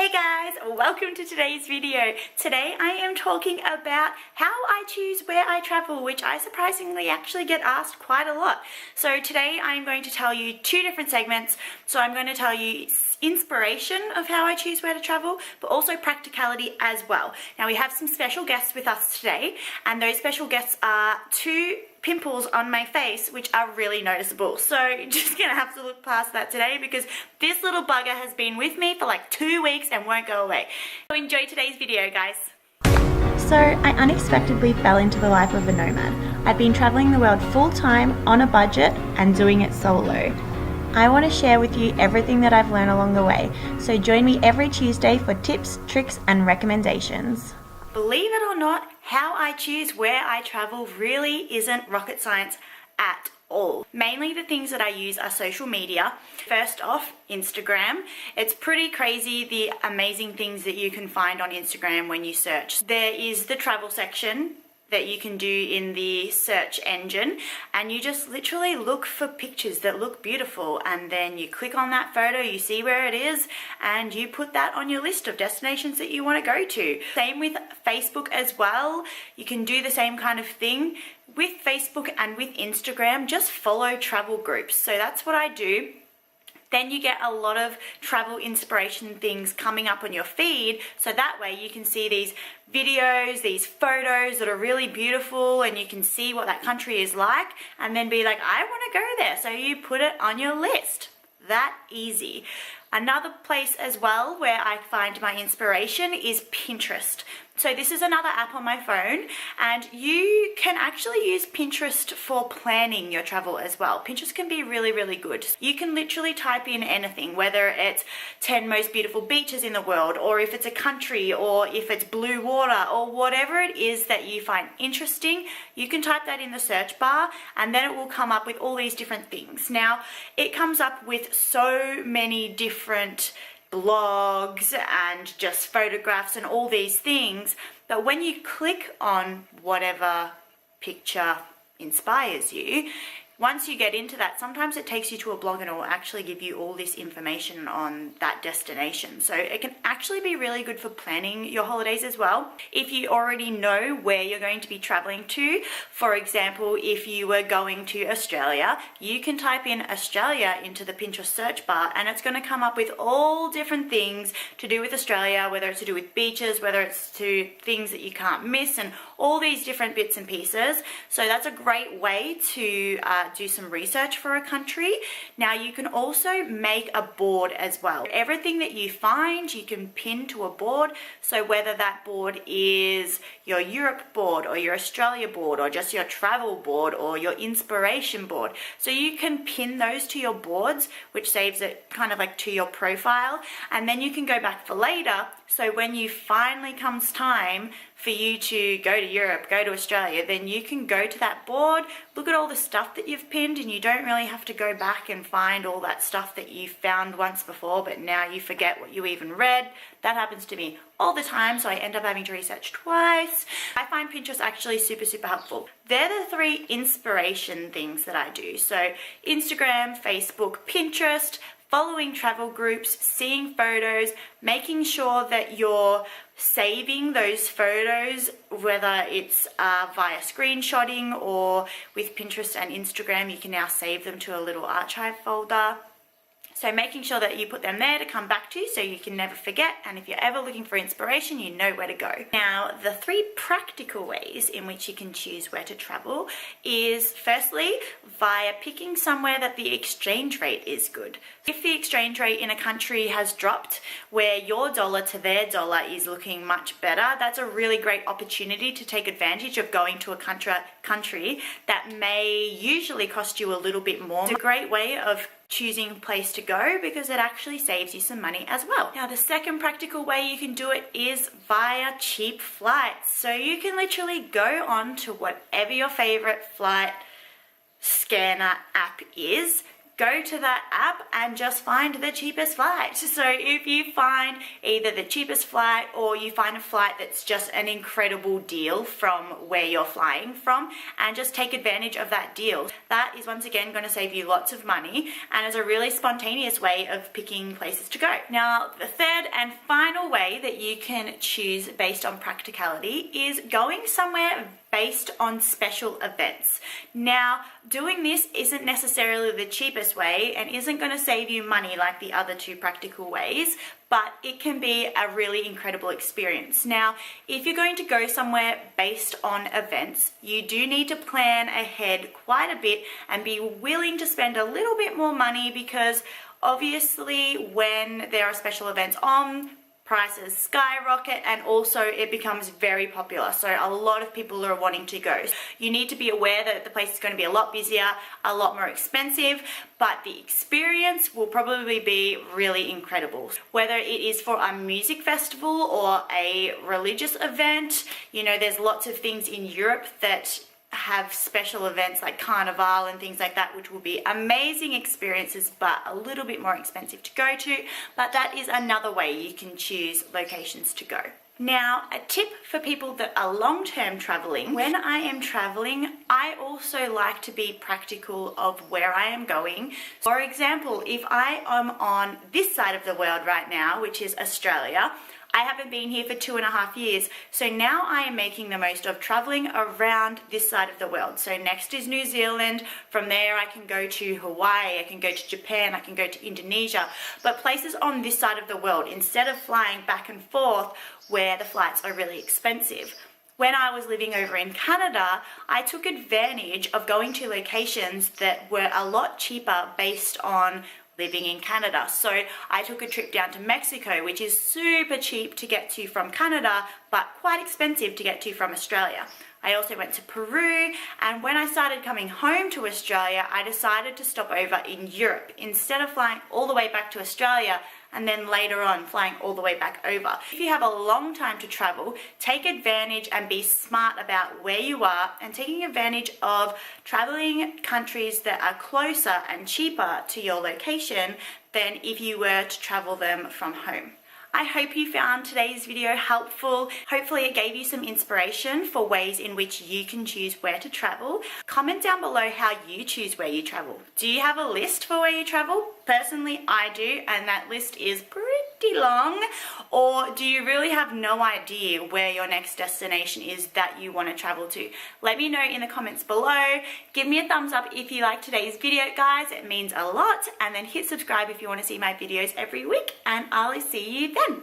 Hey guys, welcome to today's video. Today I am talking about how I choose where I travel, which I surprisingly actually get asked quite a lot. So today I'm going to tell you two different segments. So I'm going to tell you inspiration of how I choose where to travel, but also practicality as well. Now we have some special guests with us today, and those special guests are two pimples on my face, which are really noticeable. So you're just gonna have to look past that today because this little bugger has been with me for like 2 weeks and won't go away. So enjoy today's video, guys. So I unexpectedly fell into the life of a nomad. I've been traveling the world full-time on a budget and doing it solo. I want to share with you everything that I've learned along the way, so join me every Tuesday for tips, tricks and recommendations. Believe it or not, how I choose where I travel really isn't rocket science at all. Mainly the things that I use are social media. First off, Instagram. It's pretty crazy the amazing things that you can find on Instagram when you search. There is the travel section that you can do in the search engine, and you just literally look for pictures that look beautiful, and then you click on that photo, you see where it is, and you put that on your list of destinations that you want to go to. Same with Facebook as well. You can do the same kind of thing with Facebook and with Instagram. Just follow travel groups. So that's what I do. Then you get a lot of travel inspiration things coming up on your feed, so that way you can see these videos, these photos that are really beautiful, and you can see what that country is like and then be like, I want to go there. So you put it on your list. That easy. Another place as well where I find my inspiration is Pinterest. So this is another app on my phone, and you can actually use Pinterest for planning your travel as well. Pinterest can be really, really good. You can literally type in anything, whether it's 10 most beautiful beaches in the world, or if it's a country, or if it's blue water, or whatever it is that you find interesting, you can type that in the search bar, and then it will come up with all these different things. Now, it comes up with so many different blogs and just photographs and all these things, but when you click on whatever picture inspires you, once you get into that, sometimes it takes you to a blog and it will actually give you all this information on that destination. So it can actually be really good for planning your holidays as well. If you already know where you're going to be traveling to, for example, if you were going to Australia, you can type in Australia into the Pinterest search bar, and it's going to come up with all different things to do with Australia, whether it's to do with beaches, whether it's to things that you can't miss, and all these different bits and pieces. So that's a great way to do some research for a country. Now you can also make a board as well. Everything that you find you can pin to a board, so whether that board is your Europe board or your Australia board or just your travel board or your inspiration board, so you can pin those to your boards, which saves it kind of like to your profile, and then you can go back for later. So when you finally comes time for you to go to Europe, go to Australia, then you can go to that board, look at all the stuff that you've pinned, and you don't really have to go back and find all that stuff that you found once before, but now you forget what you even read. That happens to me all the time, so I end up having to research twice. I find Pinterest actually super, super helpful. They're the three inspiration things that I do. So Instagram, Facebook, Pinterest, following travel groups, seeing photos, making sure that you're saving those photos, whether it's via screenshotting or with Pinterest and Instagram, you can now save them to a little archive folder. So making sure that you put them there to come back to so you can never forget, and if you're ever looking for inspiration, you know where to go. Now, the three practical ways in which you can choose where to travel is firstly via picking somewhere that the exchange rate is good. If the exchange rate in a country has dropped where your dollar to their dollar is looking much better, that's a really great opportunity to take advantage of going to a country that may usually cost you a little bit more. It's a great way of choosing a place to go because it actually saves you some money as well. Now, the second practical way you can do it is via cheap flights. So you can literally go on to whatever your favorite flight scanner app is, go to that app and just find the cheapest flight. So if you find either the cheapest flight or you find a flight that's just an incredible deal from where you're flying from, and just take advantage of that deal, that is once again going to save you lots of money and is a really spontaneous way of picking places to go. Now, the third and final way that you can choose based on practicality is going somewhere based on special events. Now, doing this isn't necessarily the cheapest way and isn't going to save you money like the other two practical ways, but it can be a really incredible experience. Now, if you're going to go somewhere based on events, you do need to plan ahead quite a bit and be willing to spend a little bit more money, because obviously when there are special events on, prices skyrocket, and also it becomes very popular. So a lot of people are wanting to go. You need to be aware that the place is going to be a lot busier, a lot more expensive, but the experience will probably be really incredible. Whether it is for a music festival or a religious event, you know, there's lots of things in Europe that have special events like carnival and things like that, which will be amazing experiences but a little bit more expensive to go to. But that is another way you can choose locations to go. Now, a tip for people that are long-term traveling: when I am traveling, I also like to be practical of where I am going. For example, if I am on this side of the world right now, which is Australia, I haven't been here for 2.5 years, so now I am making the most of traveling around this side of the world. So next is New Zealand. From there I can go to Hawaii, I can go to Japan, I can go to Indonesia, but places on this side of the world, instead of flying back and forth where the flights are really expensive. When I was living over in Canada, I took advantage of going to locations that were a lot cheaper based on living in Canada. So I took a trip down to Mexico, which is super cheap to get to from Canada, but quite expensive to get to from Australia. I also went to Peru, and when I started coming home to Australia, I decided to stop over in Europe instead of flying all the way back to Australia and then later on flying all the way back over. If you have a long time to travel, take advantage and be smart about where you are, and taking advantage of traveling countries that are closer and cheaper to your location than if you were to travel them from home. I hope you found today's video helpful. Hopefully it gave you some inspiration for ways in which you can choose where to travel. Comment down below how you choose where you travel. Do you have a list for where you travel? Personally, I do, and that list is pretty long. Or do you really have no idea where your next destination is that you want to travel to? Let me know in the comments below. Give me a thumbs up if you liked today's video, guys. It means a lot. And then hit subscribe if you want to see my videos every week, and I'll see you then.